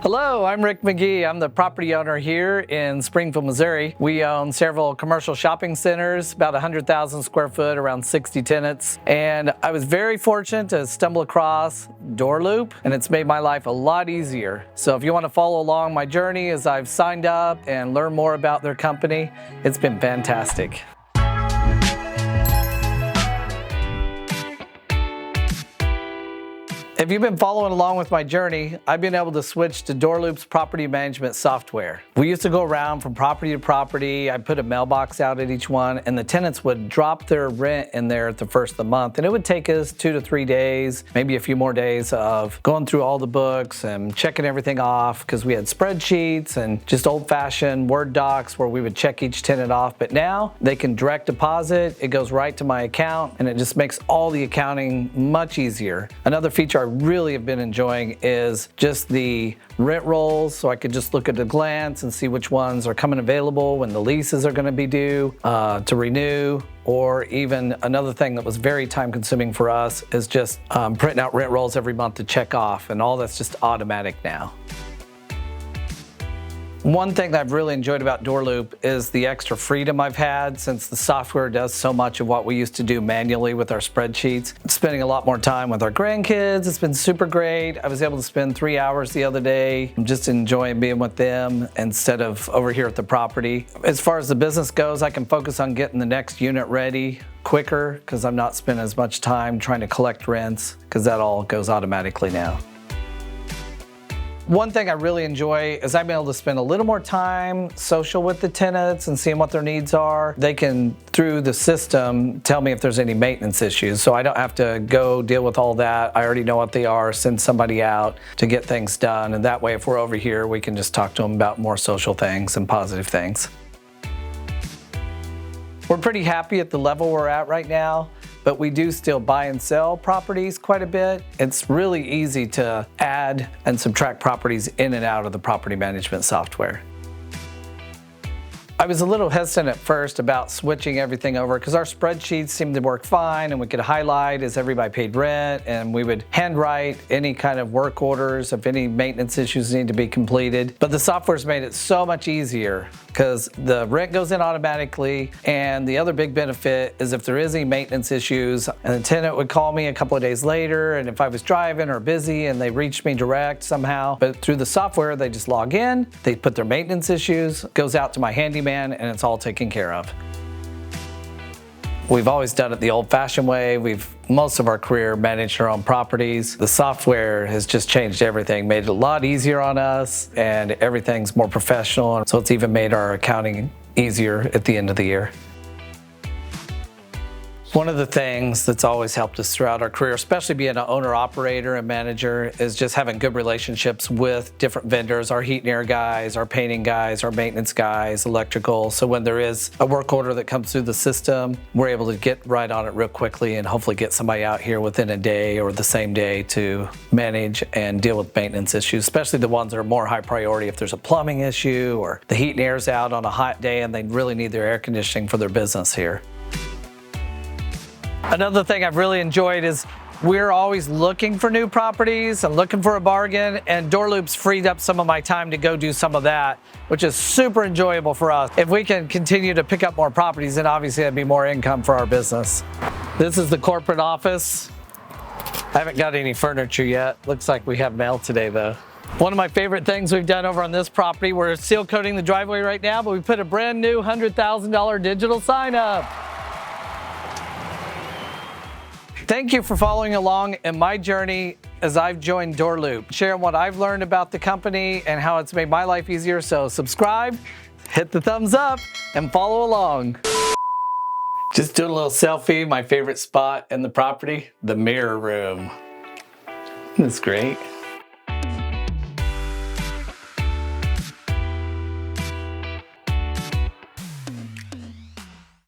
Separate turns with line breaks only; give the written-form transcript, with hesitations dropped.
Hello, I'm Rick McGee. I'm the property owner here in Springfield, Missouri. We own several commercial shopping centers, about 100,000 square foot, around 60 tenants. And I was very fortunate to stumble across DoorLoop, and it's made my life a lot easier. So if you want to follow along my journey as I've signed up and learn more about their company, it's been fantastic. If you've been following along with my journey, I've been able to switch to DoorLoop's property management software. We used to go around from property to property. I put a mailbox out at each one, and the tenants would drop their rent in there at the first of the month. And it would take us 2 to 3 days, maybe a few more days of going through all the books and checking everything off, because we had spreadsheets and just old-fashioned Word docs where we would check each tenant off. But now they can direct deposit, it goes right to my account, and it just makes all the accounting much easier. Another feature I really have been enjoying is just the rent rolls, so I could just look at a glance and see which ones are coming available, when the leases are going to be due to renew. Or even another thing that was very time consuming for us is just printing out rent rolls every month to check off, and all that's just automatic now. One thing that I've really enjoyed about DoorLoop is the extra freedom I've had, since the software does so much of what we used to do manually with our spreadsheets. Spending a lot more time with our grandkids, it's been super great. I was able to spend 3 hours the other day just enjoying being with them instead of over here at the property. As far as the business goes, I can focus on getting the next unit ready quicker because I'm not spending as much time trying to collect rents, because that all goes automatically now. One thing I really enjoy is I've been able to spend a little more time social with the tenants and seeing what their needs are. They can, through the system, tell me if there's any maintenance issues, so I don't have to go deal with all that. I already know what they are, send somebody out to get things done, and that way if we're over here, we can just talk to them about more social things and positive things. We're pretty happy at the level we're at right now, but we do still buy and sell properties quite a bit. It's really easy to add and subtract properties in and out of the property management software. I was a little hesitant at first about switching everything over because our spreadsheets seemed to work fine, and we could highlight as everybody paid rent, and we would handwrite any kind of work orders if any maintenance issues need to be completed. But the software's made it so much easier because the rent goes in automatically, and the other big benefit is if there is any maintenance issues, and the tenant would call me a couple of days later, and if I was driving or busy and they reached me direct somehow, but through the software they just log in, they put their maintenance issues, goes out to my handyman, and it's all taken care of. We've always done it the old-fashioned way. We've most of our career managed our own properties. The software has just changed everything, made it a lot easier on us, and everything's more professional. So it's even made our accounting easier at the end of the year. One of the things that's always helped us throughout our career, especially being an owner-operator and manager, is just having good relationships with different vendors, our heat and air guys, our painting guys, our maintenance guys, electrical. So when there is a work order that comes through the system, we're able to get right on it real quickly and hopefully get somebody out here within a day or the same day to manage and deal with maintenance issues, especially the ones that are more high priority. If there's a plumbing issue or the heat and air's out on a hot day and they really need their air conditioning for their business here. Another thing I've really enjoyed is we're always looking for new properties and looking for a bargain, and DoorLoop's freed up some of my time to go do some of that, which is super enjoyable for us. If we can continue to pick up more properties, then obviously that'd be more income for our business. This is the corporate office. I haven't got any furniture yet. Looks like we have mail today though. One of my favorite things we've done over on this property, we're seal coating the driveway right now, but we put a brand new $100,000 digital sign up. Thank you for following along in my journey as I've joined DoorLoop, sharing what I've learned about the company and how it's made my life easier. So subscribe, hit the thumbs up, and follow along. Just doing a little selfie, my favorite spot in the property, the mirror room. That's great.